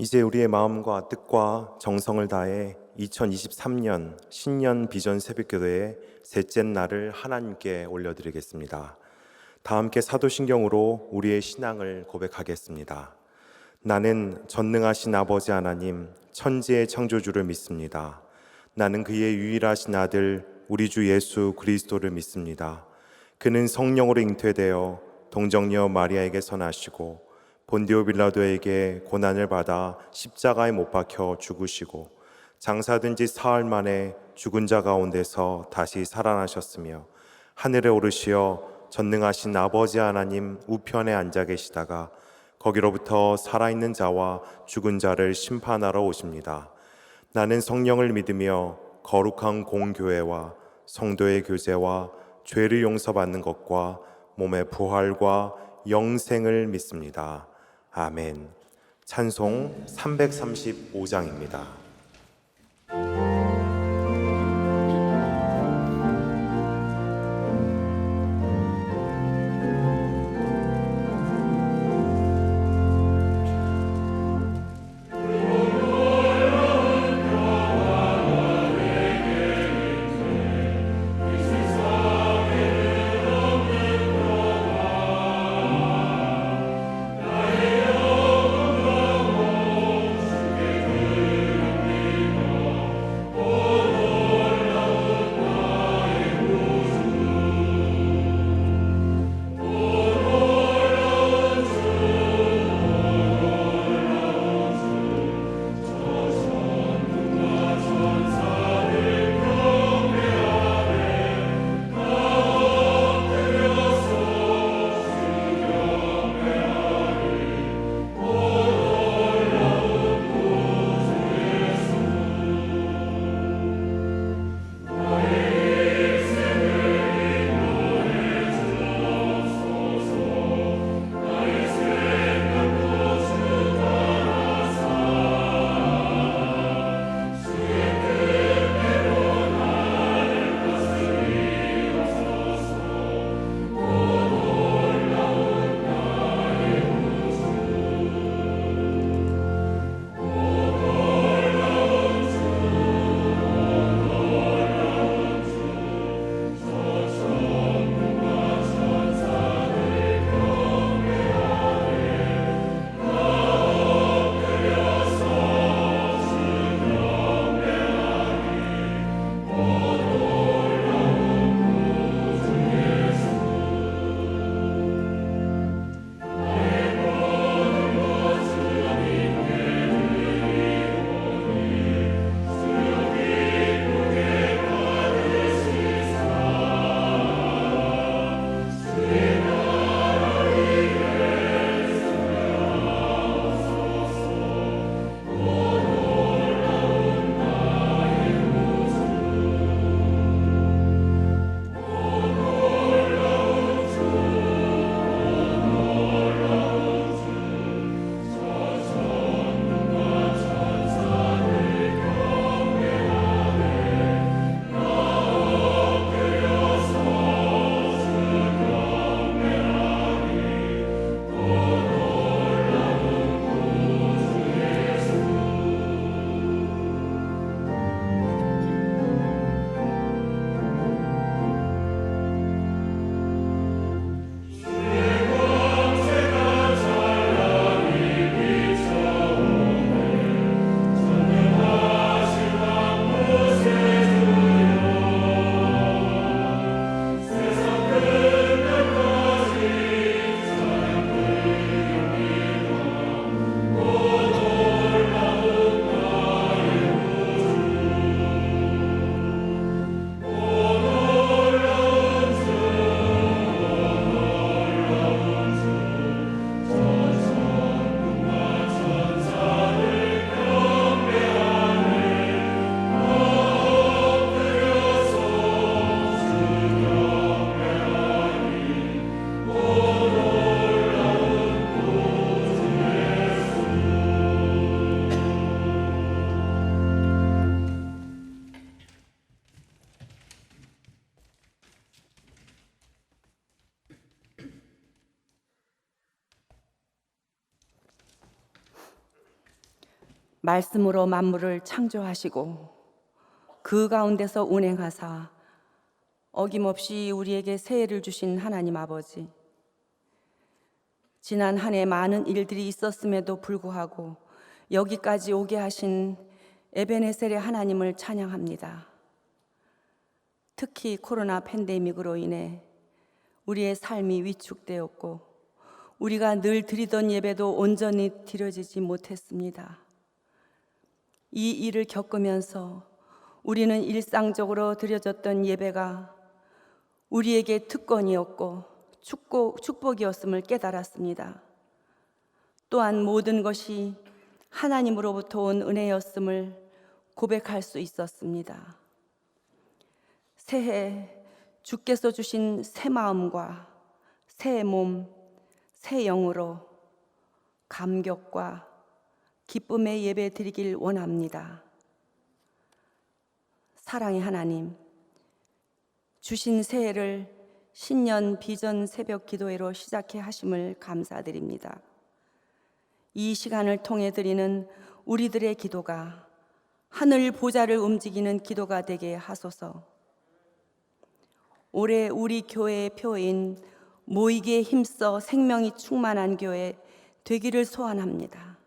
이제 우리의 마음과 뜻과 정성을 다해 2023년 신년 비전 새벽기도의 셋째 날을 하나님께 올려드리겠습니다. 다 함께 사도신경으로 우리의 신앙을 고백하겠습니다. 나는 전능하신 아버지 하나님, 천지의 창조주를 믿습니다. 나는 그의 유일하신 아들 우리 주 예수 그리스도를 믿습니다. 그는 성령으로 잉태되어 동정녀 마리아에게서 나시고 본디오 빌라도에게 고난을 받아 십자가에 못 박혀 죽으시고 장사된 지 사흘 만에 죽은 자 가운데서 다시 살아나셨으며 하늘에 오르시어 전능하신 아버지 하나님 우편에 앉아 계시다가 거기로부터 살아있는 자와 죽은 자를 심판하러 오십니다. 나는 성령을 믿으며 거룩한 공교회와 성도의 교제와 죄를 용서받는 것과 몸의 부활과 영생을 믿습니다. 아멘. 찬송 335장입니다. 말씀으로 만물을 창조하시고 그 가운데서 운행하사 어김없이 우리에게 새해를 주신 하나님 아버지, 지난 한 해 많은 일들이 있었음에도 불구하고 여기까지 오게 하신 에베네셀의 하나님을 찬양합니다. 특히 코로나 팬데믹으로 인해 우리의 삶이 위축되었고 우리가 늘 드리던 예배도 온전히 드려지지 못했습니다. 이 일을 겪으면서 우리는 일상적으로 드려졌던 예배가 우리에게 특권이었고 축복이었음을 깨달았습니다. 또한 모든 것이 하나님으로부터 온 은혜였음을 고백할 수 있었습니다. 새해 주께서 주신 새 마음과 새 몸, 새 영으로 감격과 기쁨의 예배 드리길 원합니다. 사랑의 하나님, 주신 새해를 신년 비전 새벽 기도회로 시작해 하심을 감사드립니다. 이 시간을 통해 드리는 우리들의 기도가 하늘 보좌를 움직이는 기도가 되게 하소서. 올해 우리 교회의 표인 모이기에 힘써 생명이 충만한 교회 되기를 소원합니다.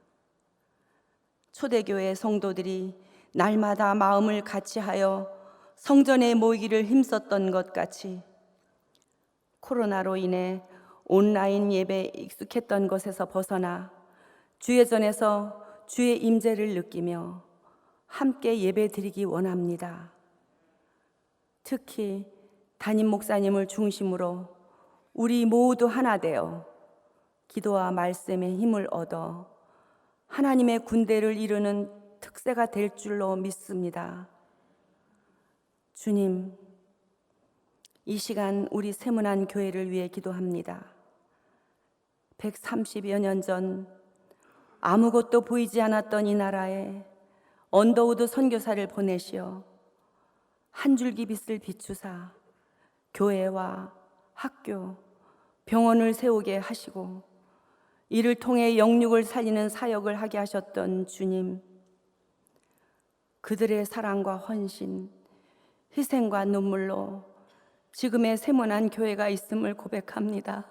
초대교회 성도들이 날마다 마음을 같이하여 성전에 모이기를 힘썼던 것 같이 코로나로 인해 온라인 예배에 익숙했던 것에서 벗어나 주의 전에서 주의 임재를 느끼며 함께 예배 드리기 원합니다. 특히 담임 목사님을 중심으로 우리 모두 하나 되어 기도와 말씀의 힘을 얻어 하나님의 군대를 이루는 특세가 될 줄로 믿습니다. 주님, 이 시간 우리 세문안 교회를 위해 기도합니다. 130여 년 전 아무것도 보이지 않았던 이 나라에 언더우드 선교사를 보내시어 한 줄기 빛을 비추사 교회와 학교, 병원을 세우게 하시고 이를 통해 영육을 살리는 사역을 하게 하셨던 주님, 그들의 사랑과 헌신, 희생과 눈물로 지금의 세문안 교회가 있음을 고백합니다.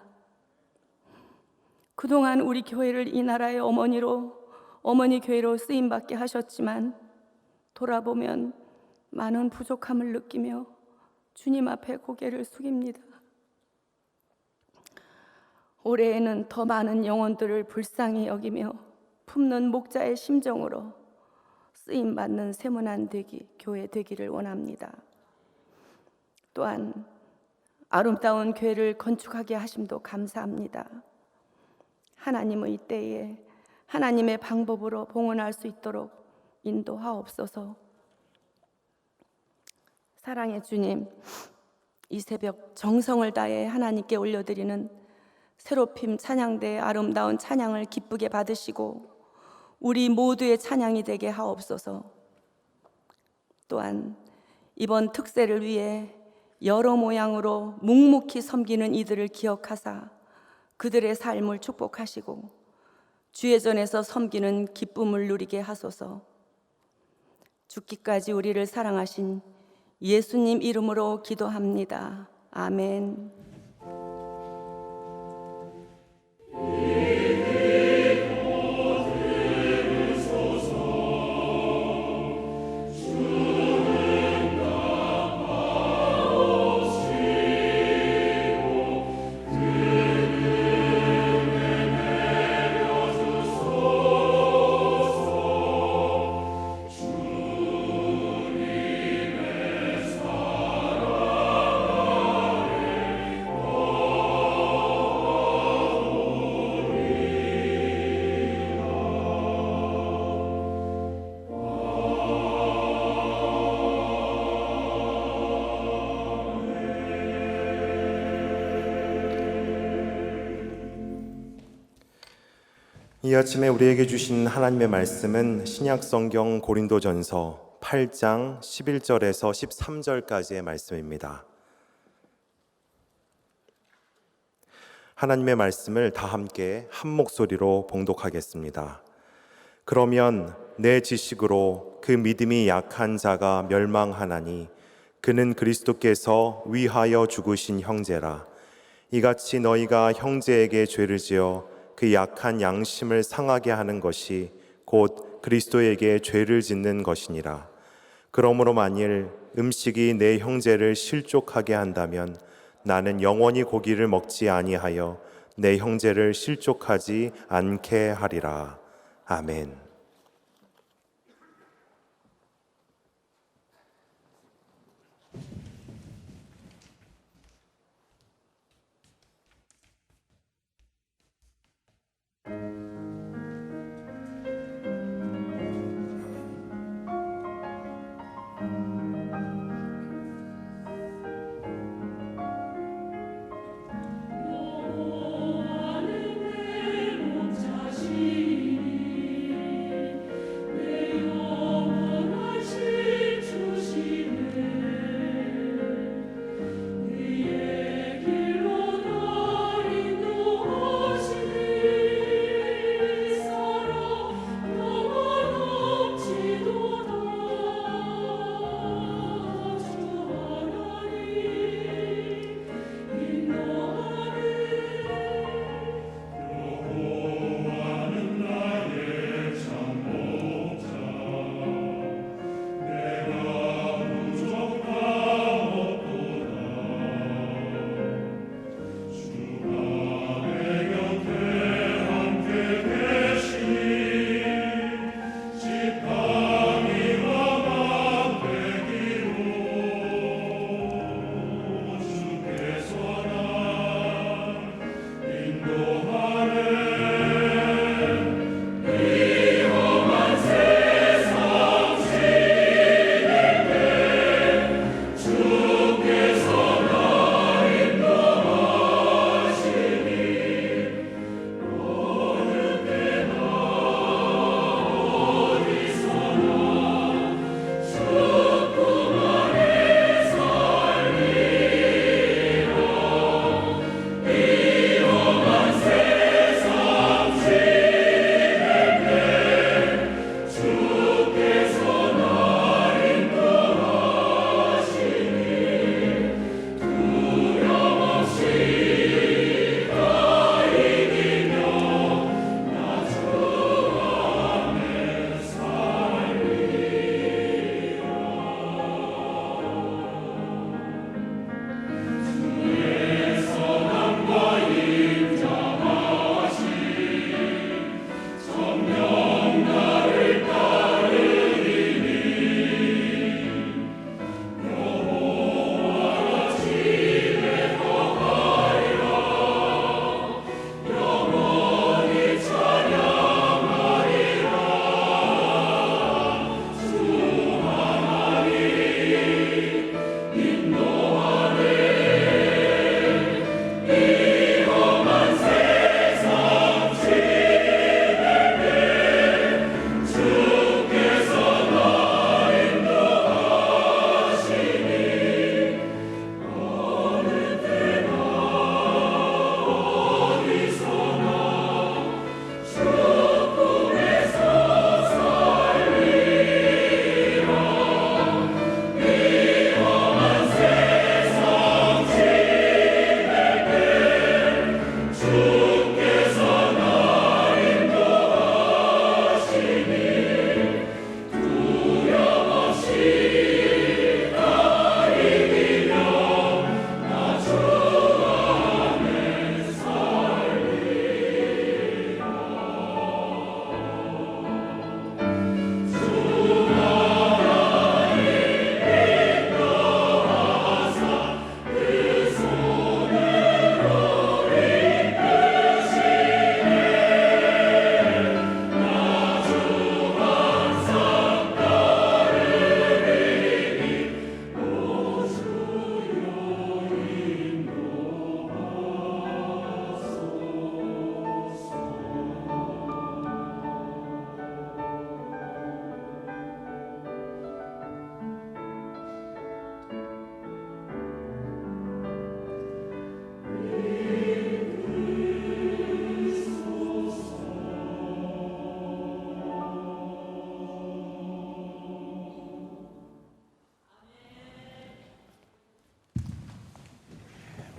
그동안 우리 교회를 이 나라의 어머니 교회로 쓰임받게 하셨지만 돌아보면 많은 부족함을 느끼며 주님 앞에 고개를 숙입니다. 올해에는 더 많은 영혼들을 불쌍히 여기며 품는 목자의 심정으로 쓰임받는 세문안 교회 되기를 원합니다. 또한 아름다운 교회를 건축하게 하심도 감사합니다. 하나님의 때에 하나님의 방법으로 봉헌할 수 있도록 인도하옵소서. 사랑의 주님, 이 새벽 정성을 다해 하나님께 올려드리는 새롭힘 찬양대의 아름다운 찬양을 기쁘게 받으시고 우리 모두의 찬양이 되게 하옵소서. 또한 이번 특세를 위해 여러 모양으로 묵묵히 섬기는 이들을 기억하사 그들의 삶을 축복하시고 주의 전에서 섬기는 기쁨을 누리게 하소서. 죽기까지 우리를 사랑하신 예수님 이름으로 기도합니다. 아멘. 이 아침에 우리에게 주신 하나님의 말씀은 신약성경 고린도전서 8장 11절에서 13절까지의 말씀입니다. 하나님의 말씀을 다 함께 한 목소리로 봉독하겠습니다. 그러면 내 지식으로 그 믿음이 약한 자가 멸망하나니 그는 그리스도께서 위하여 죽으신 형제라. 이같이 너희가 형제에게 죄를 지어 그 약한 양심을 상하게 하는 것이 곧 그리스도에게 죄를 짓는 것이니라. 그러므로 만일 음식이 내 형제를 실족하게 한다면 나는 영원히 고기를 먹지 아니하여 내 형제를 실족하지 않게 하리라. 아멘.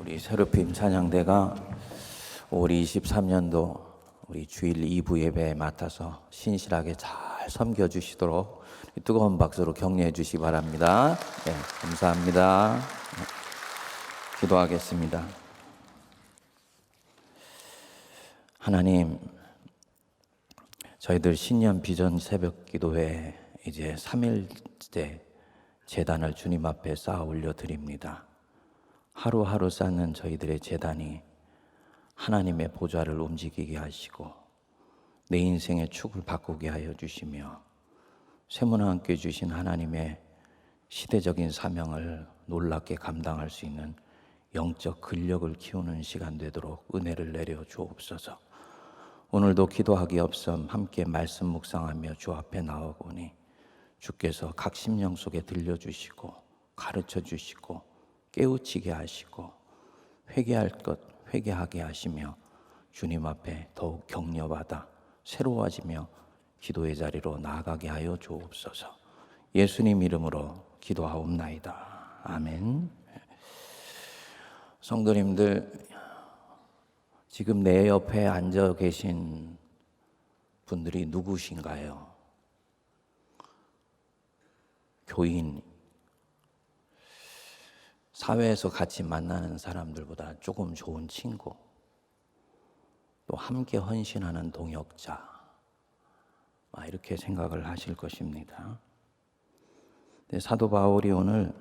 우리 세로핌 찬양대가 올 23년도 우리 주일 2부 예배에 맡아서 신실하게 잘 섬겨주시도록 뜨거운 박수로 격려해 주시기 바랍니다. 네, 감사합니다. 기도하겠습니다. 하나님, 저희들 신년 비전 새벽 기도회 이제 3일째 제단을 주님 앞에 쌓아 올려드립니다. 하루하루 쌓는 저희들의 제단이 하나님의 보좌를 움직이게 하시고 내 인생의 축을 바꾸게 하여 주시며 세문화 함께 주신 하나님의 시대적인 사명을 놀랍게 감당할 수 있는 영적 근력을 키우는 시간 되도록 은혜를 내려 주옵소서. 오늘도 기도하기 없음 함께 말씀 묵상하며 주 앞에 나오거니 주께서 각 심령 속에 들려주시고 가르쳐 주시고 깨우치게 하시고 회개할 것 회개하게 하시며 주님 앞에 더욱 격려받아 새로워지며 기도의 자리로 나아가게 하여 주옵소서. 예수님 이름으로 기도하옵나이다. 아멘. 성도님들, 지금 내 옆에 앉아 계신 분들이 누구신가요? 교인, 사회에서 같이 만나는 사람들보다 조금 좋은 친구, 또 함께 헌신하는 동역자, 이렇게 생각을 하실 것입니다. 근데 사도 바울이 오늘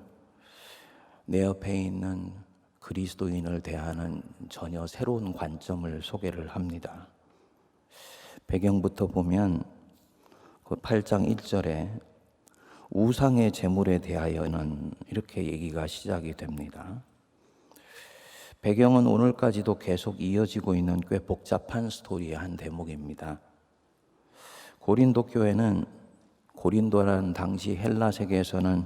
내 옆에 있는 그리스도인을 대하는 전혀 새로운 관점을 소개를 합니다. 배경부터 보면 그 8장 1절에 우상의 제물에 대하여는 이렇게 얘기가 시작이 됩니다. 배경은 오늘까지도 계속 이어지고 있는 꽤 복잡한 스토리의 한 대목입니다. 고린도 교회는 고린도라는 당시 헬라 세계에서는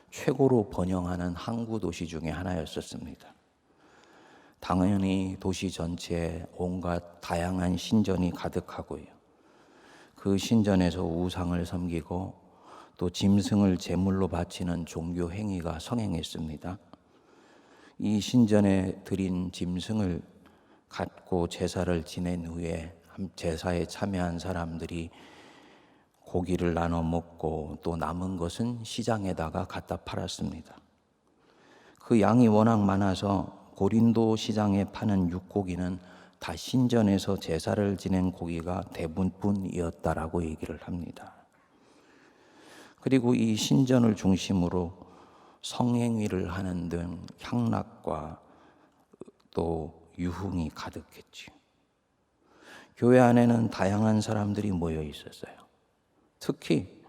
최고로 번영하는 항구 도시 중에 하나였었습니다. 당연히 도시 전체에 온갖 다양한 신전이 가득하고요. 그 신전에서 우상을 섬기고 또 짐승을 제물로 바치는 종교 행위가 성행했습니다. 이 신전에 드린 짐승을 갖고 제사를 지낸 후에 제사에 참여한 사람들이 고기를 나눠 먹고 또 남은 것은 시장에다가 갖다 팔았습니다. 그 양이 워낙 많아서 고린도 시장에 파는 육고기는 다 신전에서 제사를 지낸 고기가 대부분이었다라고 얘기를 합니다. 그리고 이 신전을 중심으로 성행위를 하는 등 향락과 또 유흥이 가득했지요. 교회 안에는 다양한 사람들이 모여 있었어요. 특히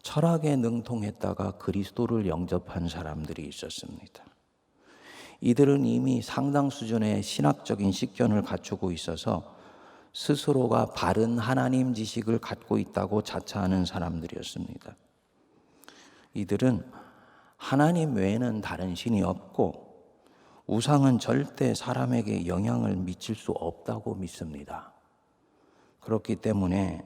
철학에 능통했다가 그리스도를 영접한 사람들이 있었습니다. 이들은 이미 상당 수준의 신학적인 식견을 갖추고 있어서 스스로가 바른 하나님 지식을 갖고 있다고 자처하는 사람들이었습니다. 이들은 하나님 외에는 다른 신이 없고 우상은 절대 사람에게 영향을 미칠 수 없다고 믿습니다. 그렇기 때문에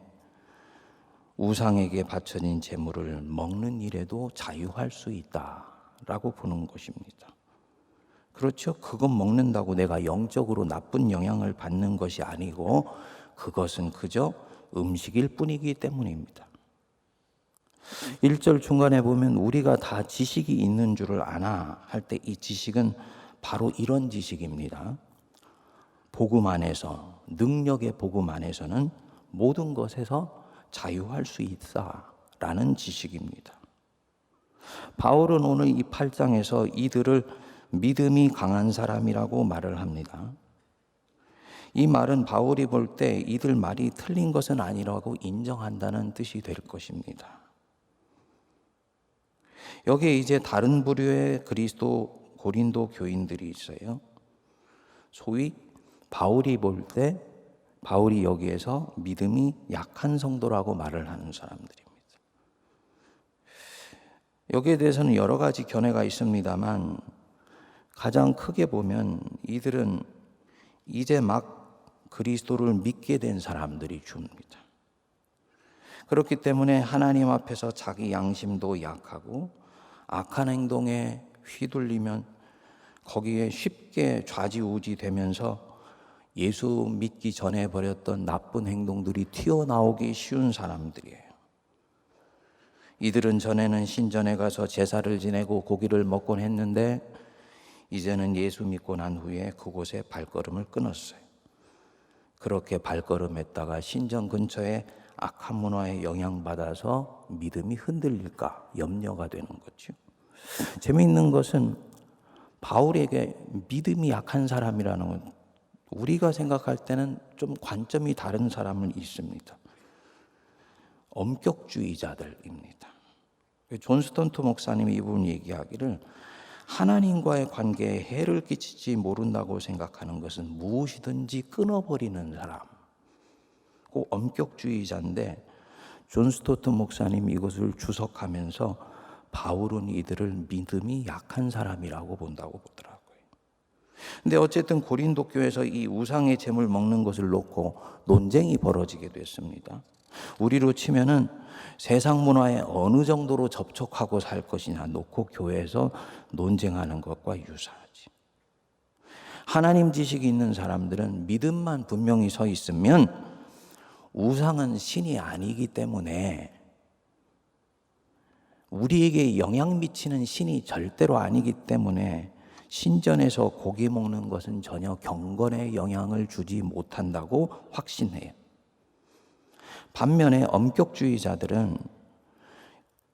우상에게 바쳐진 제물을 먹는 일에도 자유할 수 있다라고 보는 것입니다. 그렇죠? 그건 먹는다고 내가 영적으로 나쁜 영향을 받는 것이 아니고 그것은 그저 음식일 뿐이기 때문입니다. 1절 중간에 보면 우리가 다 지식이 있는 줄을 아나 할 때 이 지식은 바로 이런 지식입니다. 복음 안에서, 능력의 복음 안에서는 모든 것에서 자유할 수 있다라는 지식입니다. 바울은 오늘 이 8장에서 이들을 믿음이 강한 사람이라고 말을 합니다. 이 말은 바울이 볼 때 이들 말이 틀린 것은 아니라고 인정한다는 뜻이 될 것입니다. 여기에 이제 다른 부류의 고린도 교인들이 있어요. 소위 바울이 볼 때 바울이 여기에서 믿음이 약한 성도라고 말을 하는 사람들입니다. 여기에 대해서는 여러 가지 견해가 있습니다만 가장 크게 보면 이들은 이제 막 그리스도를 믿게 된 사람들이 줍니다. 그렇기 때문에 하나님 앞에서 자기 양심도 약하고 악한 행동에 휘둘리면 거기에 쉽게 좌지우지 되면서 예수 믿기 전에 벌였던 나쁜 행동들이 튀어나오기 쉬운 사람들이에요. 이들은 전에는 신전에 가서 제사를 지내고 고기를 먹곤 했는데 이제는 예수 믿고 난 후에 그곳에 발걸음을 끊었어요. 그렇게 발걸음했다가 신전 근처에 악한 문화에 영향받아서 믿음이 흔들릴까 염려가 되는 거죠. 재미있는 것은 바울에게 믿음이 약한 사람이라는 건 우리가 생각할 때는 좀 관점이 다른 사람은 있습니다. 엄격주의자들입니다. 존 스턴트 목사님이 이 부분 얘기하기를 하나님과의 관계에 해를 끼치지 모른다고 생각하는 것은 무엇이든지 끊어버리는 사람. 꼭 엄격주의자인데 존 스턴트 목사님이 이것을 주석하면서 바울은 이들을 믿음이 약한 사람이라고 본다고 보더라고요. 근데 어쨌든 고린도 교회에서 이 우상의 제물 먹는 것을 놓고 논쟁이 벌어지게 됐습니다. 우리로 치면은 세상 문화에 어느 정도로 접촉하고 살 것이냐 놓고 교회에서 논쟁하는 것과 유사하지. 하나님 지식이 있는 사람들은 믿음만 분명히 서 있으면 우상은 신이 아니기 때문에 우리에게 영향 미치는 신이 절대로 아니기 때문에 신전에서 고기 먹는 것은 전혀 경건에 영향을 주지 못한다고 확신해요. 반면에 엄격주의자들은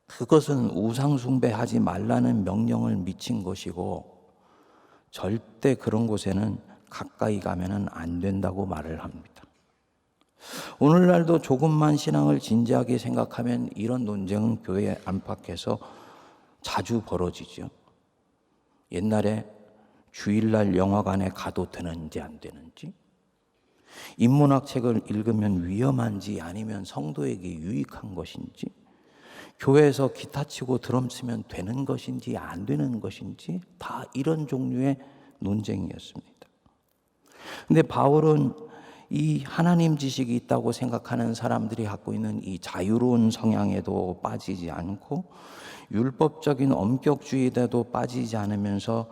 그것은 우상 숭배하지 말라는 명령을 미친 것이고 절대 그런 곳에는 가까이 가면은 안 된다고 말을 합니다. 오늘날도 조금만 신앙을 진지하게 생각하면 이런 논쟁은 교회 안팎에서 자주 벌어지죠. 옛날에 주일날 영화관에 가도 되는지 안 되는지, 인문학 책을 읽으면 위험한지 아니면 성도에게 유익한 것인지, 교회에서 기타 치고 드럼 치면 되는 것인지 안 되는 것인지 다 이런 종류의 논쟁이었습니다. 근데 바울은 이 하나님 지식이 있다고 생각하는 사람들이 갖고 있는 이 자유로운 성향에도 빠지지 않고 율법적인 엄격주의에도 빠지지 않으면서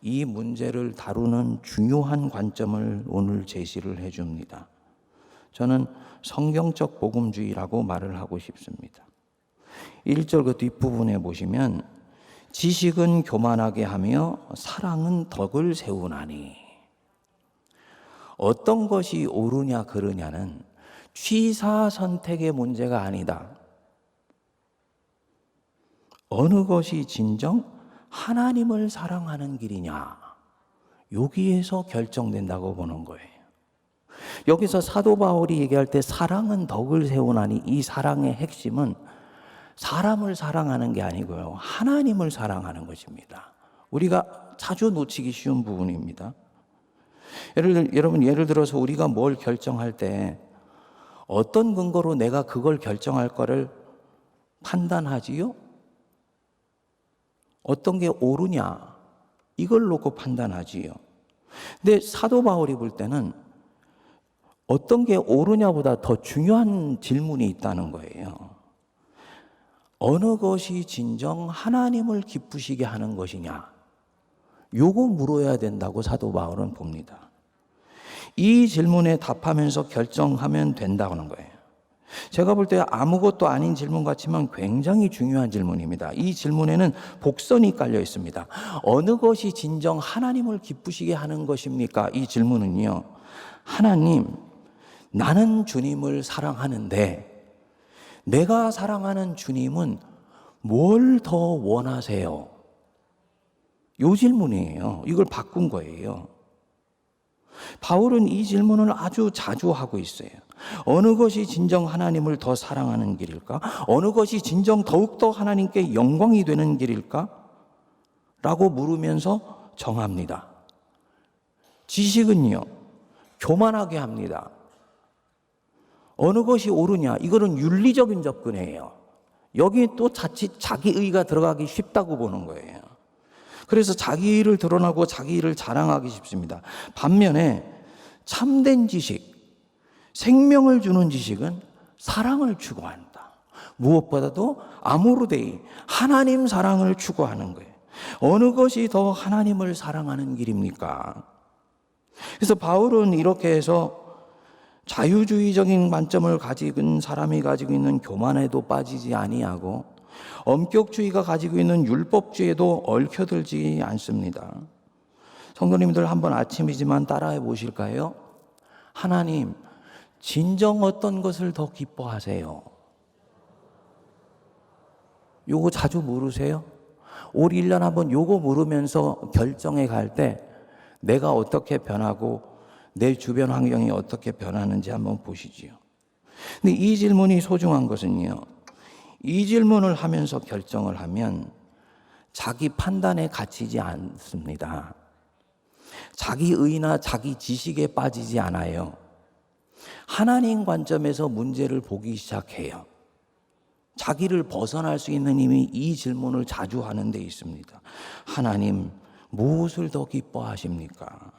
이 문제를 다루는 중요한 관점을 오늘 제시를 해줍니다. 저는 성경적 복음주의라고 말을 하고 싶습니다. 1절 그 뒷부분에 보시면 지식은 교만하게 하며 사랑은 덕을 세우나니, 어떤 것이 옳으냐 그르냐는 취사 선택의 문제가 아니다. 어느 것이 진정 하나님을 사랑하는 길이냐, 여기에서 결정된다고 보는 거예요. 여기서 사도 바울이 얘기할 때 사랑은 덕을 세우나니, 이 사랑의 핵심은 사람을 사랑하는 게 아니고요, 하나님을 사랑하는 것입니다. 우리가 자주 놓치기 쉬운 부분입니다. 여러분, 예를 들어서 우리가 뭘 결정할 때 어떤 근거로 내가 그걸 결정할 거를 판단하지요? 어떤 게 옳으냐, 이걸 놓고 판단하지요. 근데 사도 바울이 볼 때는 어떤 게 옳으냐보다 더 중요한 질문이 있다는 거예요. 어느 것이 진정 하나님을 기쁘시게 하는 것이냐, 요거 물어야 된다고 사도 바울은 봅니다. 이 질문에 답하면서 결정하면 된다는 거예요. 제가 볼 때 아무것도 아닌 질문 같지만 굉장히 중요한 질문입니다. 이 질문에는 복선이 깔려 있습니다. 어느 것이 진정 하나님을 기쁘시게 하는 것입니까? 이 질문은요, 하나님, 나는 주님을 사랑하는데 내가 사랑하는 주님은 뭘 더 원하세요? 이 질문이에요. 이걸 바꾼 거예요. 바울은 이 질문을 아주 자주 하고 있어요. 어느 것이 진정 하나님을 더 사랑하는 길일까? 어느 것이 진정 더욱더 하나님께 영광이 되는 길일까? 라고 물으면서 정합니다. 지식은요, 교만하게 합니다. 어느 것이 옳으냐, 이거는 윤리적인 접근이에요. 여기 또 자칫 자기의가 들어가기 쉽다고 보는 거예요. 그래서 자기 일을 드러나고 자기 일을 자랑하기 쉽습니다. 반면에 참된 지식, 생명을 주는 지식은 사랑을 추구한다. 무엇보다도 아모르데이, 하나님 사랑을 추구하는 거예요. 어느 것이 더 하나님을 사랑하는 길입니까? 그래서 바울은 이렇게 해서 자유주의적인 관점을 가진 사람이 가지고 있는 교만에도 빠지지 아니하고 엄격주의가 가지고 있는 율법주의에도 얽혀들지 않습니다. 성도님들 한번 아침이지만 따라해 보실까요? 하나님, 진정 어떤 것을 더 기뻐하세요? 요거 자주 물으세요? 올 1년 한번 요거 물으면서 결정해 갈 때 내가 어떻게 변하고 내 주변 환경이 어떻게 변하는지 한번 보시지요. 근데 이 질문이 소중한 것은요, 이 질문을 하면서 결정을 하면 자기 판단에 갇히지 않습니다. 자기 의나 자기 지식에 빠지지 않아요. 하나님 관점에서 문제를 보기 시작해요. 자기를 벗어날 수 있는 힘이 이 질문을 자주 하는 데 있습니다. 하나님, 무엇을 더 기뻐하십니까?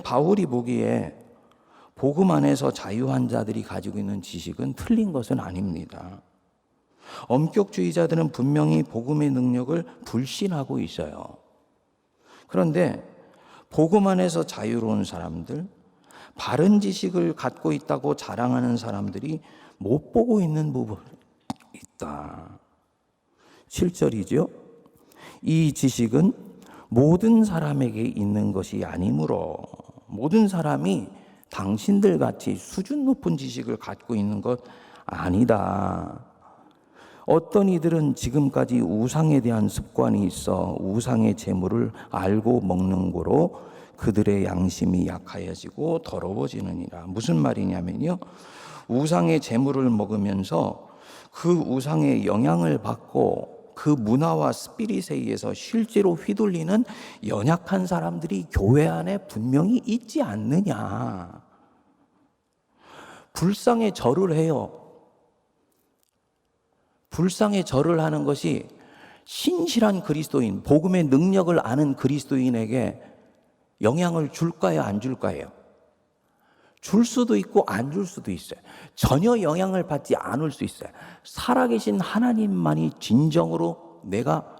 바울이 보기에 복음 안에서 자유한 자들이 가지고 있는 지식은 틀린 것은 아닙니다. 엄격주의자들은 분명히 복음의 능력을 불신하고 있어요. 그런데 복음 안에서 자유로운 사람들, 바른 지식을 갖고 있다고 자랑하는 사람들이 못 보고 있는 부분이 있다. 7절이죠. 이 지식은 모든 사람에게 있는 것이 아니므로, 모든 사람이 당신들 같이 수준 높은 지식을 갖고 있는 것 아니다. 어떤 이들은 지금까지 우상에 대한 습관이 있어 우상의 재물을 알고 먹는 거로 그들의 양심이 약하여지고 더러워지느니라. 무슨 말이냐면요, 우상의 재물을 먹으면서 그 우상의 영향을 받고 그 문화와 스피릿에 의해서 실제로 휘둘리는 연약한 사람들이 교회 안에 분명히 있지 않느냐. 불상에 절을 해요. 불상에 절을 하는 것이 신실한 그리스도인, 복음의 능력을 아는 그리스도인에게 영향을 줄까요, 안 줄까요? 줄 수도 있고 안 줄 수도 있어요. 전혀 영향을 받지 않을 수 있어요. 살아계신 하나님만이 진정으로 내가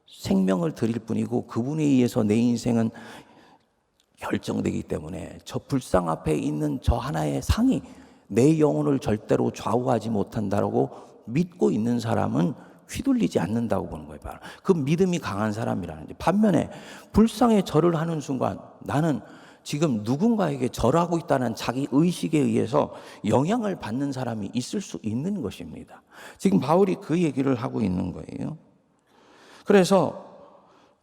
생명을 드릴 뿐이고 그분에 의해서 내 인생은 결정되기 때문에 저 불상 앞에 있는 저 하나의 상이 내 영혼을 절대로 좌우하지 못한다라고 믿고 있는 사람은 휘둘리지 않는다고 보는 거예요. 그 믿음이 강한 사람이라는 거죠. 반면에 불상에 절을 하는 순간 나는 지금 누군가에게 절하고 있다는 자기 의식에 의해서 영향을 받는 사람이 있을 수 있는 것입니다. 지금 바울이 그 얘기를 하고 있는 거예요. 그래서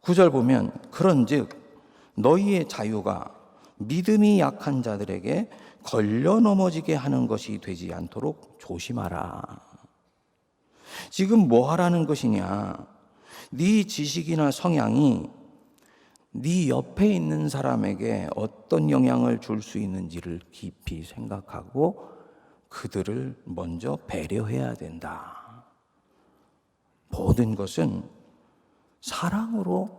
9절 보면 그런즉 너희의 자유가 믿음이 약한 자들에게 걸려 넘어지게 하는 것이 되지 않도록 조심하라. 지금 뭐 하라는 것이냐? 네 지식이나 성향이 네 옆에 있는 사람에게 어떤 영향을 줄 수 있는지를 깊이 생각하고 그들을 먼저 배려해야 된다. 모든 것은 사랑으로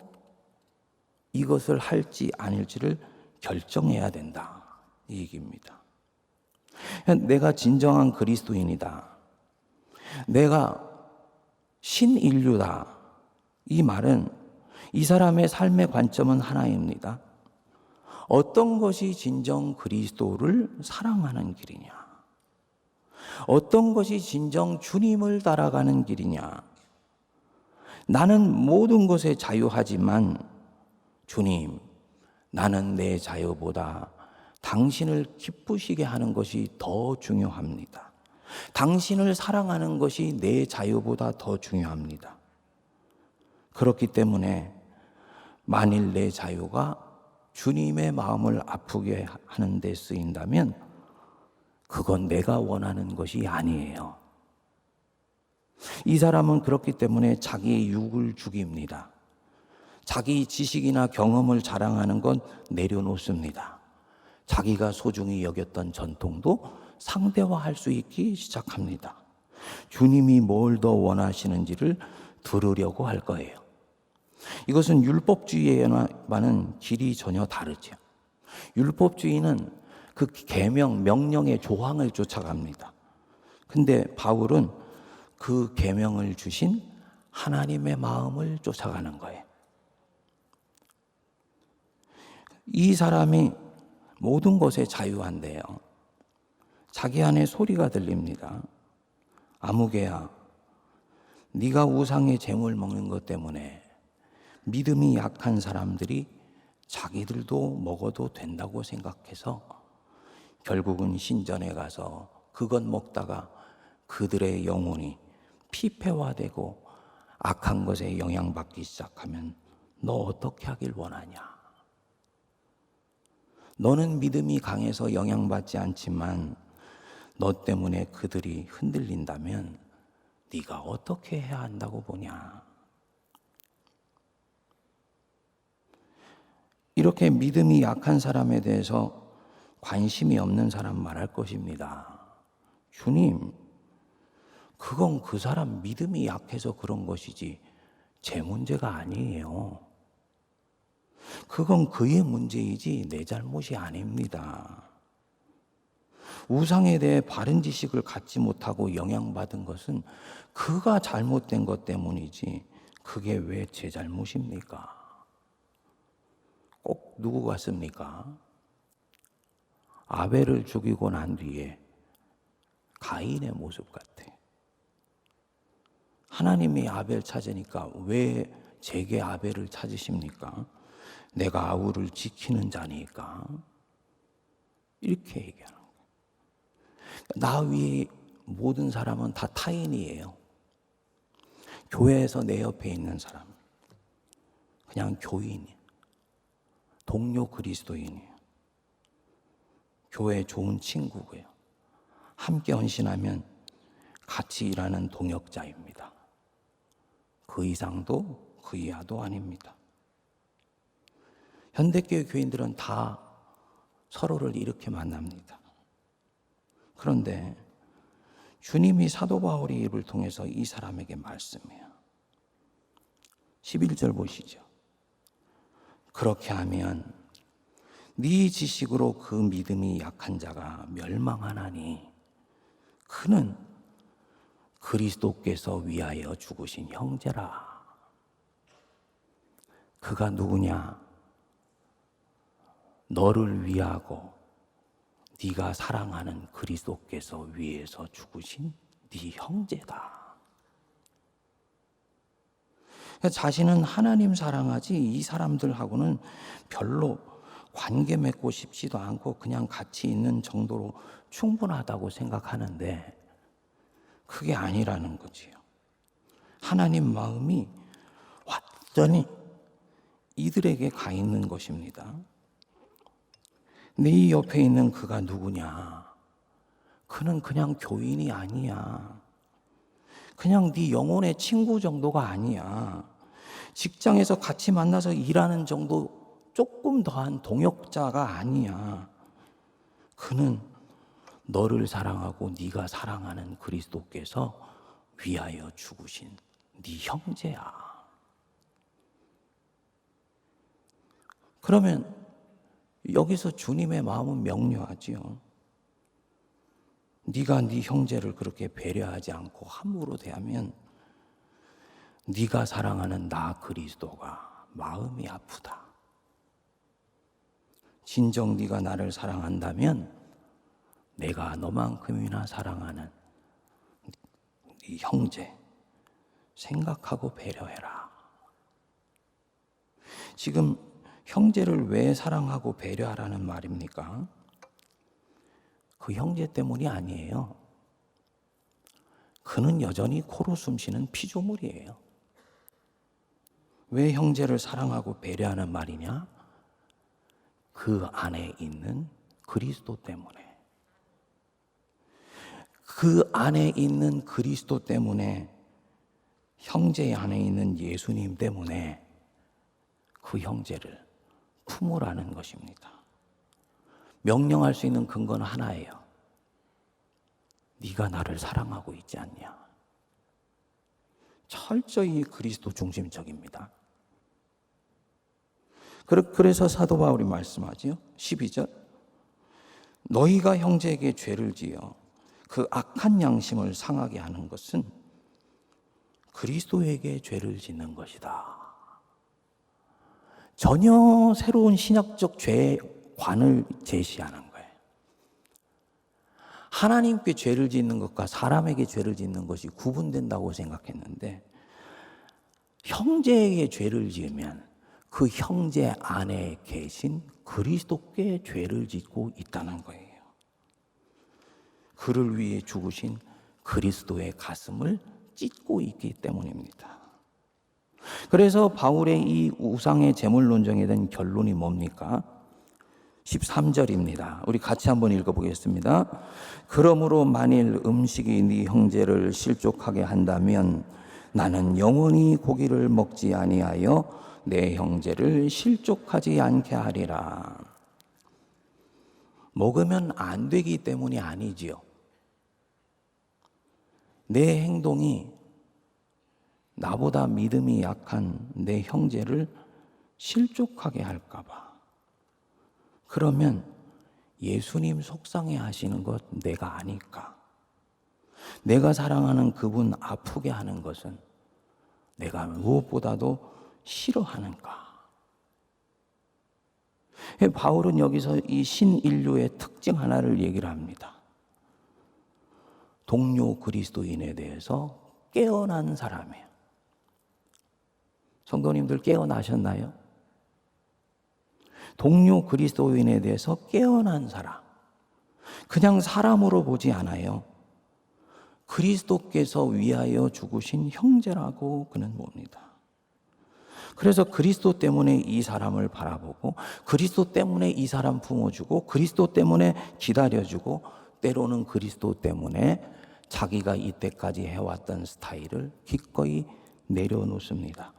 이것을 할지 아닐지를 결정해야 된다. 이 얘기입니다. 내가 진정한 그리스도인이다. 내가 신인류다. 이 말은 이 사람의 삶의 관점은 하나입니다. 어떤 것이 진정 그리스도를 사랑하는 길이냐? 어떤 것이 진정 주님을 따라가는 길이냐? 나는 모든 것에 자유하지만 주님, 나는 내 자유보다 당신을 기쁘시게 하는 것이 더 중요합니다. 당신을 사랑하는 것이 내 자유보다 더 중요합니다. 그렇기 때문에 만일 내 자유가 주님의 마음을 아프게 하는 데 쓰인다면 그건 내가 원하는 것이 아니에요. 이 사람은 그렇기 때문에 자기의 육을 죽입니다. 자기 지식이나 경험을 자랑하는 건 내려놓습니다. 자기가 소중히 여겼던 전통도 상대화할 수 있기 시작합니다. 주님이 뭘 더 원하시는지를 들으려고 할 거예요. 이것은 율법주의와는 길이 전혀 다르죠. 율법주의는 그 계명, 명령의 조항을 쫓아갑니다. 근데 바울은 그 계명을 주신 하나님의 마음을 쫓아가는 거예요. 이 사람이 모든 것에 자유한데요. 자기 안에 소리가 들립니다. 아무개야, 네가 우상의 재물 먹는 것 때문에 믿음이 약한 사람들이 자기들도 먹어도 된다고 생각해서 결국은 신전에 가서 그것 먹다가 그들의 영혼이 피폐화되고 악한 것에 영향받기 시작하면 너 어떻게 하길 원하냐? 너는 믿음이 강해서 영향받지 않지만 너 때문에 그들이 흔들린다면 네가 어떻게 해야 한다고 보냐? 이렇게 믿음이 약한 사람에 대해서 관심이 없는 사람 말할 것입니다. 주님, 그건 그 사람 믿음이 약해서 그런 것이지 제 문제가 아니에요. 그건 그의 문제이지 내 잘못이 아닙니다. 우상에 대해 바른 지식을 갖지 못하고 영향받은 것은 그가 잘못된 것 때문이지 그게 왜 제 잘못입니까? 꼭 누구 같습니까? 아벨을 죽이고 난 뒤에 가인의 모습 같아. 하나님이 아벨 찾으니까 왜 제게 아벨을 찾으십니까? 내가 아우를 지키는 자니까. 이렇게 얘기하는 거예요. 나 위에 모든 사람은 다 타인이에요. 교회에서 내 옆에 있는 사람, 그냥 교인이에요. 동료 그리스도인이에요. 교회 좋은 친구고요. 함께 헌신하면 같이 일하는 동역자입니다. 그 이상도 그 이하도 아닙니다. 현대교회 교인들은 다 서로를 이렇게 만납니다. 그런데 주님이 사도 바울의 입을 통해서 이 사람에게 말씀해요. 11절 보시죠. 그렇게 하면 네 지식으로 그 믿음이 약한 자가 멸망하나니 그는 그리스도께서 위하여 죽으신 형제라. 그가 누구냐? 너를 위하고 네가 사랑하는 그리스도께서 위해서 죽으신 네 형제다. 자신은 하나님 사랑하지 이 사람들하고는 별로 관계 맺고 싶지도 않고 그냥 같이 있는 정도로 충분하다고 생각하는데 그게 아니라는 거지요. 하나님 마음이 완전히 이들에게 가 있는 것입니다. 네 옆에 있는 그가 누구냐? 그는 그냥 교인이 아니야. 그냥 네 영혼의 친구 정도가 아니야. 직장에서 같이 만나서 일하는 정도 조금 더한 동역자가 아니야. 그는 너를 사랑하고 네가 사랑하는 그리스도께서 위하여 죽으신 네 형제야. 그러면 여기서 주님의 마음은 명료하지요. 네가 네 형제를 그렇게 배려하지 않고 함부로 대하면 네가 사랑하는 나 그리스도가 마음이 아프다. 진정 네가 나를 사랑한다면 내가 너만큼이나 사랑하는 네 형제 생각하고 배려해라. 지금 형제를 왜 사랑하고 배려하라는 말입니까? 그 형제 때문이 아니에요. 그는 여전히 코로 숨쉬는 피조물이에요. 왜 형제를 사랑하고 배려하는 말이냐? 그 안에 있는 그리스도 때문에. 그 안에 있는 그리스도 때문에, 형제 안에 있는 예수님 때문에 그 형제를 품으라는 것입니다. 명령할 수 있는 근거는 하나예요. 네가 나를 사랑하고 있지 않냐? 철저히 그리스도 중심적입니다. 그래서 사도 바울이 말씀하지요. 12절. 너희가 형제에게 죄를 지어 그 악한 양심을 상하게 하는 것은 그리스도에게 죄를 짓는 것이다. 전혀 새로운 신학적 죄관을 제시하는 거예요. 하나님께 죄를 짓는 것과 사람에게 죄를 짓는 것이 구분된다고 생각했는데, 형제에게 죄를 지으면 그 형제 안에 계신 그리스도께 죄를 짓고 있다는 거예요. 그를 위해 죽으신 그리스도의 가슴을 찢고 있기 때문입니다. 그래서 바울의 이 우상의 제물론정에 대한 결론이 뭡니까? 13절입니다. 우리 같이 한번 읽어보겠습니다. 그러므로 만일 음식이 네 형제를 실족하게 한다면 나는 영원히 고기를 먹지 아니하여 내 형제를 실족하지 않게 하리라. 먹으면 안 되기 때문이 아니지요. 내 행동이 나보다 믿음이 약한 내 형제를 실족하게 할까 봐. 그러면 예수님 속상해 하시는 것 내가 아닐까? 내가 사랑하는 그분 아프게 하는 것은 내가 무엇보다도 싫어하는가? 바울은 여기서 이 신인류의 특징 하나를 얘기를 합니다. 동료 그리스도인에 대해서 깨어난 사람이에요. 성도님들 깨어나셨나요? 동료 그리스도인에 대해서 깨어난 사람. 그냥 사람으로 보지 않아요. 그리스도께서 위하여 죽으신 형제라고 그는 봅니다. 그래서 그리스도 때문에 이 사람을 바라보고, 그리스도 때문에 이 사람 품어주고, 그리스도 때문에 기다려주고, 때로는 그리스도 때문에 자기가 이때까지 해왔던 스타일을 기꺼이 내려놓습니다.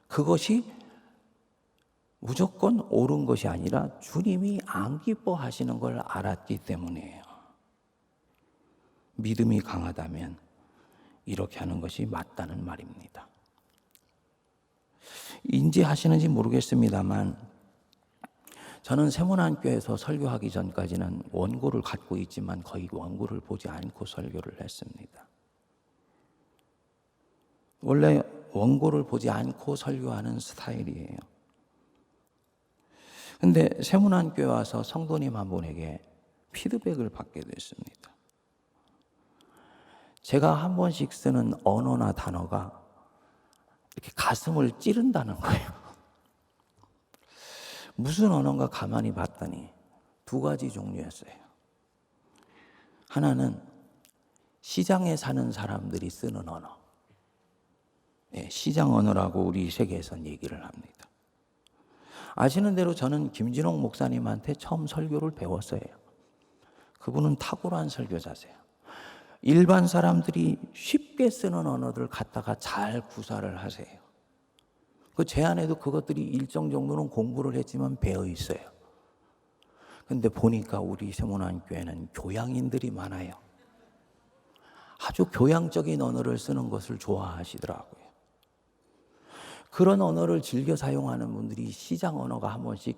그것이 무조건 옳은 것이 아니라 주님이 안 기뻐하시는 걸 알았기 때문이에요. 믿음이 강하다면 이렇게 하는 것이 맞다는 말입니다. 인지하시는지 모르겠습니다만 저는 세문안교에서 설교하기 전까지는 원고를 갖고 있지만 거의 원고를 보지 않고 설교를 했습니다. 원래 원고를 보지 않고 설교하는 스타일이에요. 근데 세문안교에 와서 성도님 한 분에게 피드백을 받게 됐습니다. 제가 한 번씩 쓰는 언어나 단어가 이렇게 가슴을 찌른다는 거예요. 무슨 언어인가 가만히 봤더니 두 가지 종류였어요. 하나는 시장에 사는 사람들이 쓰는 언어. 시장 언어라고 우리 세계에선 얘기를 합니다. 아시는 대로 저는 김진홍 목사님한테 처음 설교를 배웠어요. 그분은 탁월한 설교자세요. 일반 사람들이 쉽게 쓰는 언어들 갖다가 잘 구사를 하세요. 제 안에도 그것들이 일정 정도는 공부를 했지만 배어 있어요. 근데 보니까 우리 세문안교회는 교양인들이 많아요. 아주 교양적인 언어를 쓰는 것을 좋아하시더라고요. 그런 언어를 즐겨 사용하는 분들이 시장 언어가 한 번씩,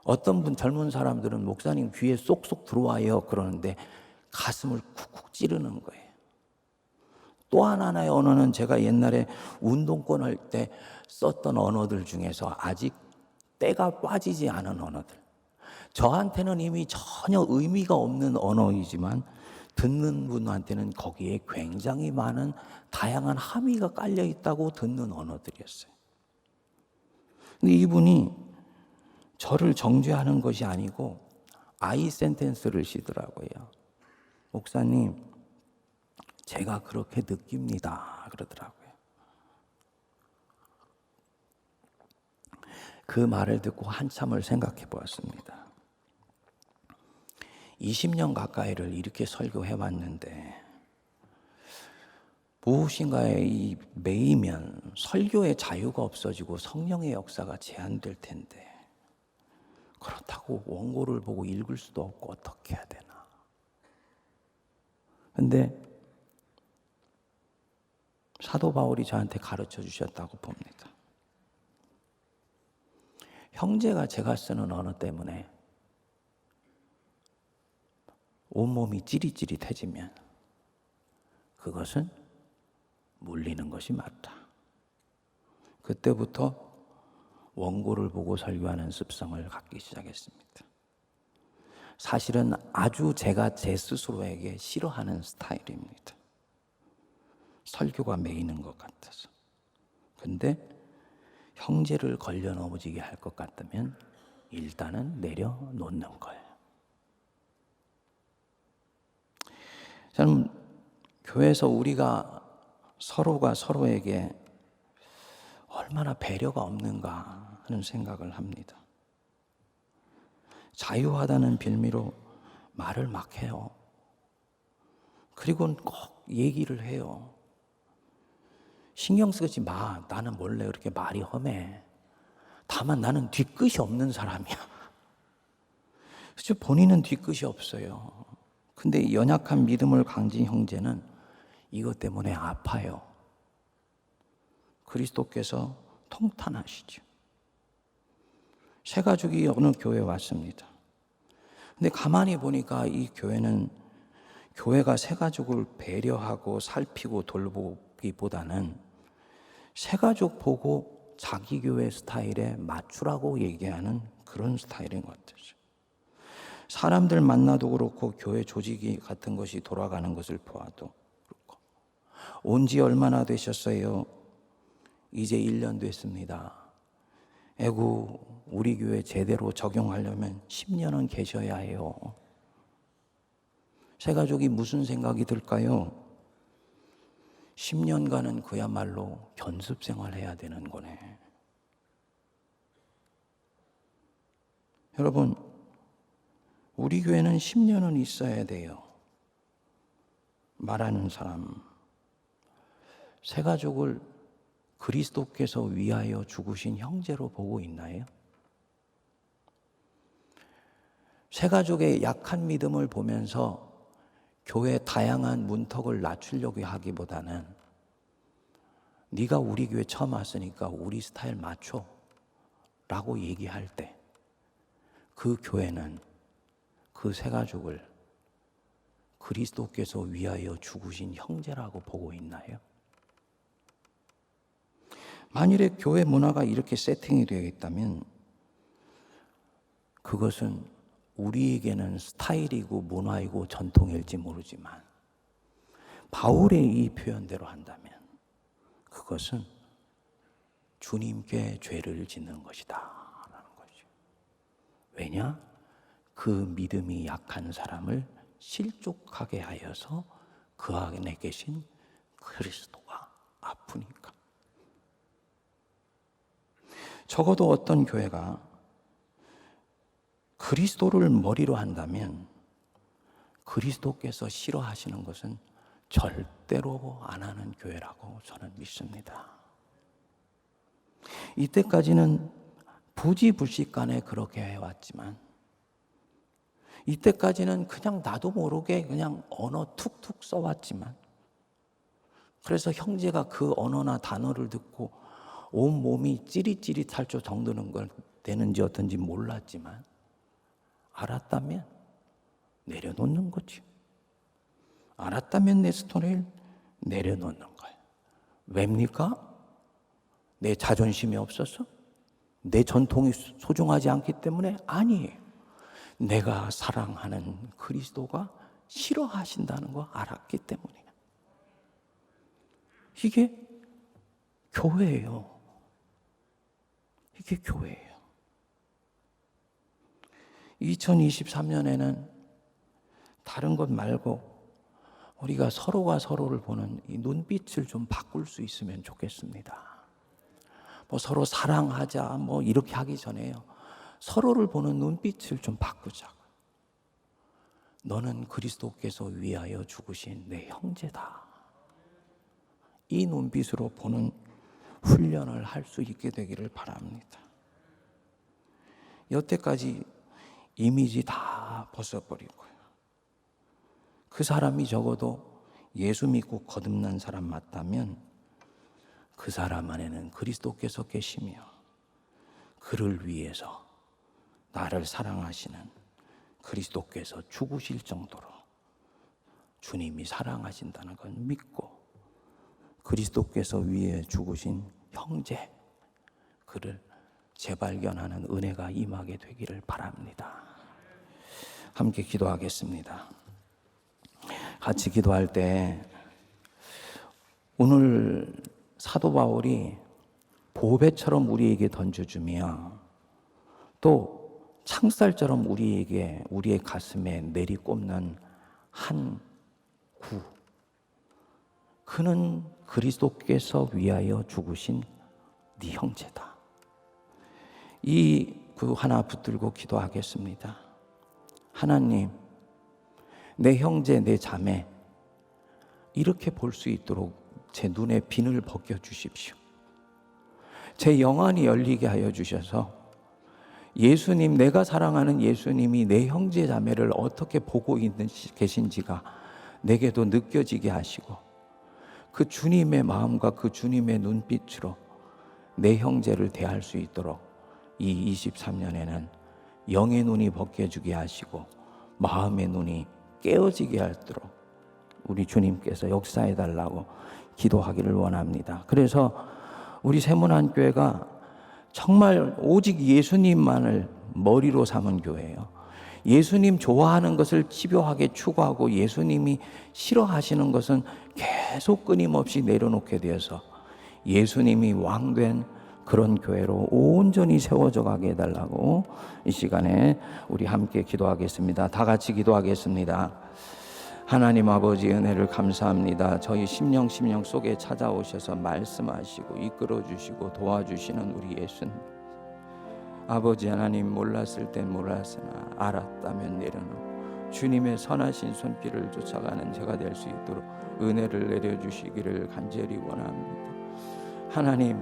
어떤 분 젊은 사람들은 목사님 귀에 쏙쏙 들어와요 그러는데 가슴을 쿡쿡 찌르는 거예요. 또 하나의 언어는 제가 옛날에 운동권 할 때 썼던 언어들 중에서 아직 때가 빠지지 않은 언어들. 저한테는 이미 전혀 의미가 없는 언어이지만 듣는 분한테는 거기에 굉장히 많은 다양한 함의가 깔려 있다고 듣는 언어들이었어요. 근데 이분이 저를 정죄하는 것이 아니고 아이 센텐스를 쓰더라고요. 목사님, 제가 그렇게 느낍니다. 그러더라고요. 그 말을 듣고 한참을 생각해 보았습니다. 20년 가까이를 이렇게 설교해 왔는데 무엇인가에 매이면 설교의 자유가 없어지고 성령의 역사가 제한될 텐데, 그렇다고 원고를 보고 읽을 수도 없고 어떻게 해야 되나. 근데 사도 바울이 저한테 가르쳐 주셨다고 봅니다. 형제가 제가 쓰는 언어 때문에 온몸이 찌릿찌릿해지면 그것은 물리는 것이 맞다. 그때부터 원고를 보고 설교하는 습성을 갖기 시작했습니다. 사실은 아주 제가 제 스스로에게 싫어하는 스타일입니다. 설교가 메이는 것 같아서. 근데 형제를 걸려 넘어지게 할 것 같다면 일단은 내려놓는 거예요. 저는 교회에서 우리가 서로가 서로에게 얼마나 배려가 없는가 하는 생각을 합니다. 자유하다는 빌미로 말을 막 해요. 그리고는 꼭 얘기를 해요. 신경 쓰지 마. 나는 원래 그렇게 말이 험해. 다만 나는 뒤끝이 없는 사람이야. 그렇죠? 본인은 뒤끝이 없어요. 근데 연약한 믿음을 강진 형제는 이것 때문에 아파요. 그리스도께서 통탄하시죠. 새 가족이 어느 교회에 왔습니다. 근데 가만히 보니까 이 교회는 교회가 새 가족을 배려하고 살피고 돌보기보다는 새 가족 보고 자기 교회 스타일에 맞추라고 얘기하는 그런 스타일인 것 같아요. 사람들 만나도 그렇고 교회 조직이 같은 것이 돌아가는 것을 보아도 그렇고 온 지 얼마나 되셨어요? 이제 1년 됐습니다. 에구, 우리 교회 제대로 적용하려면 10년은 계셔야 해요. 새 가족이 무슨 생각이 들까요? 10년간은 그야말로 견습 생활해야 되는 거네. 여러분, 우리 교회는 10년은 있어야 돼요. 말하는 사람, 새 가족을 그리스도께서 위하여 죽으신 형제로 보고 있나요? 새 가족의 약한 믿음을 보면서 교회 다양한 문턱을 낮추려고 하기보다는 네가 우리 교회 처음 왔으니까 우리 스타일 맞춰 라고 얘기할 때 그 교회는 그 새 가족을 그리스도께서 위하여 죽으신 형제라고 보고 있나요? 만일에 교회 문화가 이렇게 세팅이 되어 있다면 그것은 우리에게는 스타일이고 문화이고 전통일지 모르지만 바울의 이 표현대로 한다면 그것은 주님께 죄를 짓는 것이다 라는 거죠. 왜냐? 그 믿음이 약한 사람을 실족하게 하여서 그 안에 계신 그리스도가 아프니까. 적어도 어떤 교회가 그리스도를 머리로 한다면 그리스도께서 싫어하시는 것은 절대로 안 하는 교회라고 저는 믿습니다. 이때까지는 부지불식간에 그렇게 해왔지만 이때까지는 그냥 나도 모르게 그냥 언어 툭툭 써왔지만 그래서 형제가 그 언어나 단어를 듣고 온 몸이 찌릿찌릿할 정도는 걸 되는지 어떤지 몰랐지만 알았다면 내려놓는 거지. 알았다면 내 스토리를 내려놓는 거예요. 왜입니까? 내 자존심이 없어서? 내 전통이 소중하지 않기 때문에? 아니에요. 내가 사랑하는 그리스도가 싫어하신다는 거 알았기 때문이에요. 이게 교회예요. 이게 교회예요. 2023년에는 다른 것 말고 우리가 서로가 서로를 보는 이 눈빛을 좀 바꿀 수 있으면 좋겠습니다. 뭐 서로 사랑하자 뭐 이렇게 하기 전에요. 서로를 보는 눈빛을 좀 바꾸자고. 너는 그리스도께서 위하여 죽으신 내 형제다. 이 눈빛으로 보는 훈련을 할 수 있게 되기를 바랍니다. 여태까지 이미지 다 벗어버리고요. 그 사람이 적어도 예수 믿고 거듭난 사람 맞다면 그 사람 안에는 그리스도께서 계시며 그를 위해서 나를 사랑하시는 그리스도께서 죽으실 정도로 주님이 사랑하신다는 걸 믿고 그 그리스도께서 위에 죽으신 형제, 그를 재발견하는 은혜가 임하게 되기를 바랍니다. 함께 기도하겠습니다. 같이 기도할 때 오늘 사도 바울이 보배처럼 우리에게 던져주며 또 창살처럼 우리의 가슴에 내리꼽는 한 구, 그는 그리스도께서 위하여 죽으신 네 형제다. 이 구 하나 붙들고 기도하겠습니다. 하나님, 내 형제, 내 자매 이렇게 볼 수 있도록 제 눈에 비늘 벗겨 주십시오. 제 영안이 열리게 하여 주셔서 예수님, 내가 사랑하는 예수님이 내 형제 자매를 어떻게 보고 계신지가 내게도 느껴지게 하시고 그 주님의 마음과 그 주님의 눈빛으로 내 형제를 대할 수 있도록 이 23년에는 영의 눈이 벗겨지게 하시고 마음의 눈이 깨어지게 하도록 우리 주님께서 역사해 달라고 기도하기를 원합니다. 그래서 우리 세문안교회가 정말 오직 예수님만을 머리로 삼은 교회예요. 예수님 좋아하는 것을 집요하게 추구하고 예수님이 싫어하시는 것은 계속 끊임없이 내려놓게 되어서 예수님이 왕된 그런 교회로 온전히 세워져 가게 해달라고 이 시간에 우리 함께 기도하겠습니다. 다 같이 기도하겠습니다. 하나님 아버지 은혜를 감사합니다. 저희 심령 속에 찾아오셔서 말씀하시고 이끌어 주시고 도와주시는 우리 예수님. 아버지 하나님, 몰랐을 땐 몰랐으나 알았다면 내려놓고 주님의 선하신 손길을 쫓아가는 제가 될 수 있도록 은혜를 내려주시기를 간절히 원합니다. 하나님,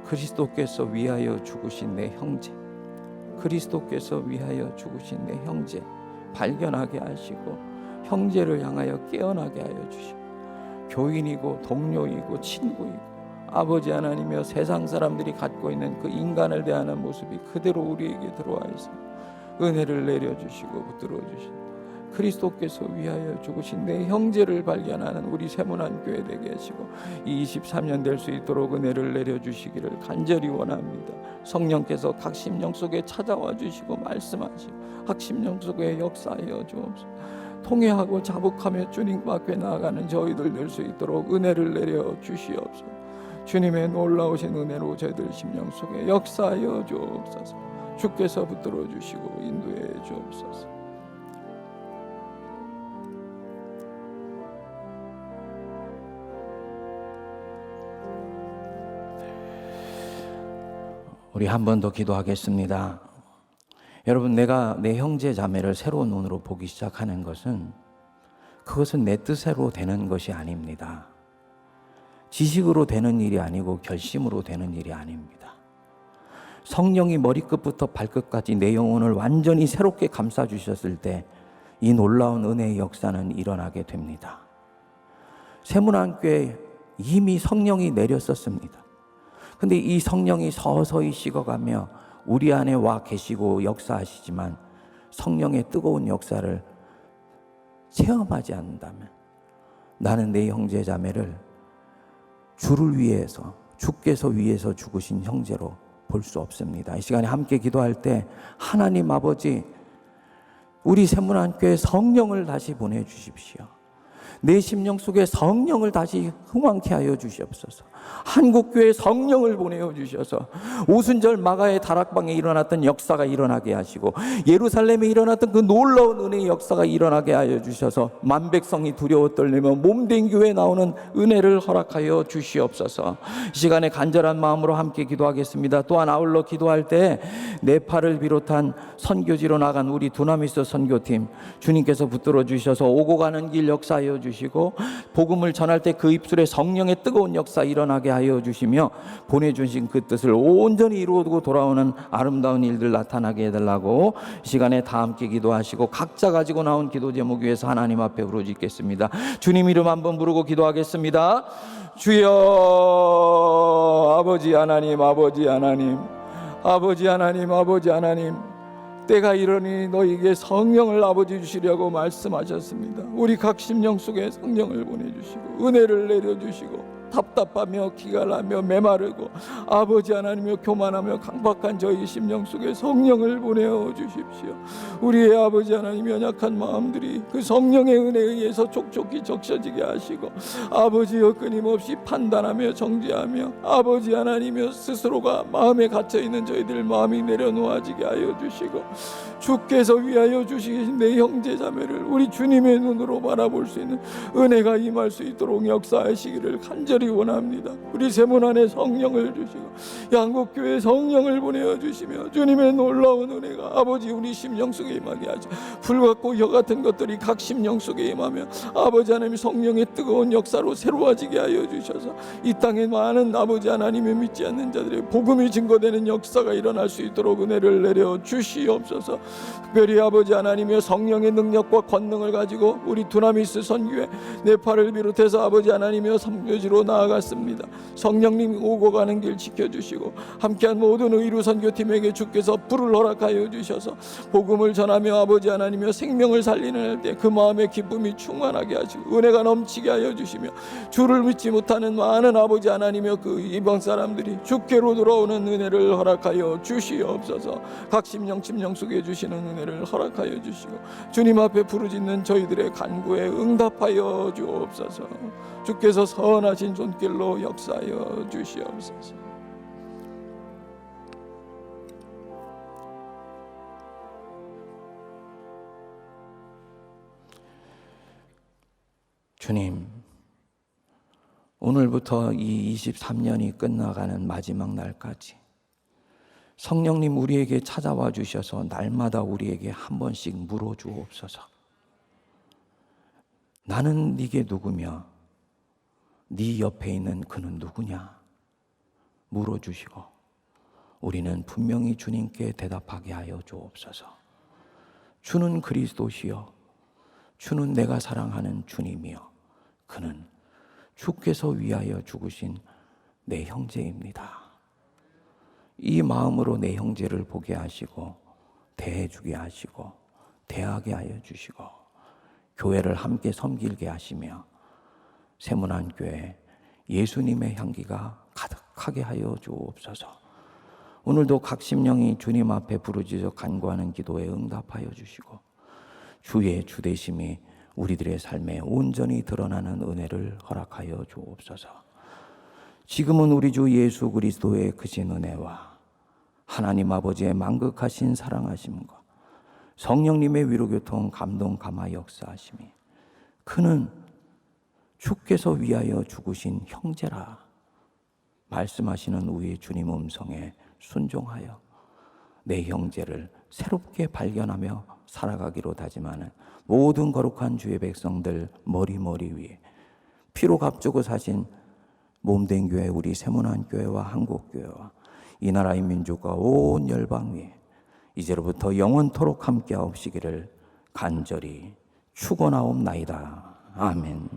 그리스도께서 위하여 죽으신 내 형제, 그리스도께서 위하여 죽으신 내 형제 발견하게 하시고 형제를 향하여 깨어나게 하여 주시고 교인이고 동료이고 친구이고 아버지 하나님이여 세상 사람들이 갖고 있는 그 인간을 대하는 모습이 그대로 우리에게 들어와 있어 은혜를 내려주시고 붙들어 주시고 그리스도께서 위하여 죽으신 내 형제를 발견하는 우리 세문안교회 되게 하시고 이 23년 될 수 있도록 은혜를 내려주시기를 간절히 원합니다. 성령께서 각 심령 속에 찾아와 주시고 말씀하시고 각 심령 속에 역사하여 주옵소서. 통회하고 자복하며 주님과 앞에 나아가는 저희들 될 수 있도록 은혜를 내려 주시옵소서. 주님의 놀라우신 은혜로 저희들 심령 속에 역사하여 주옵소서. 주께서 붙들어 주시고 인도해 주옵소서. 우리 한 번 더 기도하겠습니다. 여러분, 내가 내 형제 자매를 새로운 눈으로 보기 시작하는 것은 그것은 내 뜻으로 되는 것이 아닙니다. 지식으로 되는 일이 아니고 결심으로 되는 일이 아닙니다. 성령이 머리끝부터 발끝까지 내 영혼을 완전히 새롭게 감싸주셨을 때 이 놀라운 은혜의 역사는 일어나게 됩니다. 세문안교에 이미 성령이 내렸었습니다. 근데 이 성령이 서서히 식어가며 우리 안에 와 계시고 역사하시지만 성령의 뜨거운 역사를 체험하지 않는다면 나는 내 형제 자매를 주를 위해서 주께서 위해서 죽으신 형제로 볼 수 없습니다. 이 시간에 함께 기도할 때 하나님 아버지, 우리 세문안교회 성령을 다시 보내주십시오. 내 심령 속에 성령을 다시 흥왕케 하여 주시옵소서. 한국교회 성령을 보내어 주셔서 오순절 마가의 다락방에 일어났던 역사가 일어나게 하시고 예루살렘에 일어났던 그 놀라운 은혜의 역사가 일어나게 하여 주셔서 만백성이 두려워 떨리며 몸된 교회에 나오는 은혜를 허락하여 주시옵소서. 이 시간에 간절한 마음으로 함께 기도하겠습니다. 또한 아울러 기도할 때 네팔을 비롯한 선교지로 나간 우리 두나미스 선교팀 주님께서 붙들어 주셔서 오고 가는 길 역사하여 주시고 복음을 전할 때 그 입술에 성령의 뜨거운 역사 일어나게 하여 주시며 보내주신 그 뜻을 온전히 이루고 돌아오는 아름다운 일들 나타나게 해달라고 이 시간에 다 함께 기도하시고 각자 가지고 나온 기도 제목 위해서 하나님 앞에 부르짖겠습니다. 주님 이름 한번 부르고 기도하겠습니다. 주여, 아버지 하나님, 아버지 하나님, 아버지 하나님, 아버지 하나님, 때가 이러니 너희에게 성령을 아버지 주시려고 말씀하셨습니다. 우리 각 심령 속에 성령을 보내주시고 은혜를 내려주시고 답답하며 기갈하며 메마르고 아버지 하나님이여 교만하며 강박한 저희 심령 속에 성령을 보내어 주십시오. 우리의 아버지 하나님 연약한 마음들이 그 성령의 은혜에 의해서 촉촉히 적셔지게 하시고 아버지여 끊임없이 판단하며 정죄하며 아버지 하나님이여 스스로가 마음에 갇혀있는 저희들 마음이 내려놓아지게 하여 주시고 주께서 위하여 주시신 내 형제 자매를 우리 주님의 눈으로 바라볼 수 있는 은혜가 임할 수 있도록 역사하시기를 간절히 원합니다. 우리 세문 안에 성령을 주시고 양국교회 성령을 보내어 주시며 주님의 놀라운 은혜가 아버지 우리 심령 속에 임하게 하죠. 불같고 혀 같은 것들이 각 심령 속에 임하며 아버지 하나님 성령의 뜨거운 역사로 새로워지게 하여 주셔서 이 땅에 많은 아버지 하나님을 믿지 않는 자들의 복음이 증거되는 역사가 일어날 수 있도록 은혜를 내려 주시옵소서. 특별히 아버지 하나님의 성령의 능력과 권능을 가지고 우리 두나미스 선교회 네팔을 비롯해서 아버지 하나님의 선교지로 나아갔습니다. 성령님 오고 가는 길 지켜주시고 함께한 모든 의루 선교팀에게 주께서 불을 허락하여 주셔서 복음을 전하며 아버지 하나님의 생명을 살리는 때 그 마음의 기쁨이 충만하게 하시고 은혜가 넘치게 하여 주시며 주를 믿지 못하는 많은 아버지 하나님의 그 이방 사람들이 주께로 돌아오는 은혜를 허락하여 주시옵소서. 각 심령 침령 속에 주시는 은혜를 허락하여 주시고 주님 앞에 부르짖는 저희들의 간구에 응답하여 주옵소서. 주께서 선하신 손길로 역사하여 주시옵소서. 주님, 오늘부터 이 23년이 끝나가는 마지막 날까지 성령님 우리에게 찾아와 주셔서 날마다 우리에게 한 번씩 물어주옵소서. 나는 네게 누구며 네 옆에 있는 그는 누구냐 물어주시고 우리는 분명히 주님께 대답하게 하여 주옵소서. 주는 그리스도시요 주는 내가 사랑하는 주님이요 그는 주께서 위하여 죽으신 내 형제입니다. 이 마음으로 내 형제를 보게 하시고 대해주게 하시고 대하게 하여 주시고 교회를 함께 섬기게 하시며 세문안교회 예수님의 향기가 가득하게 하여 주옵소서. 오늘도 각 심령이 주님 앞에 부르짖어 간구하는 기도에 응답하여 주시고 주의 주되심이 우리들의 삶에 온전히 드러나는 은혜를 허락하여 주옵소서. 지금은 우리 주 예수 그리스도의 크신 은혜와 하나님 아버지의 만극하신 사랑하심과 성령님의 위로교통 감동 감화 역사하심이 그는 주께서 위하여 죽으신 형제라 말씀하시는 우리 주님 음성에 순종하여 내 형제를 새롭게 발견하며 살아가기로 다짐하는 모든 거룩한 주의 백성들 머리 위에 피로 값주고 사신 몸된 교회 우리 세문안교회와 한국교회와 이 나라의 민족과 온 열방 위에 이제로부터 영원토록 함께하옵시기를 간절히 축원하옵나이다. 아멘.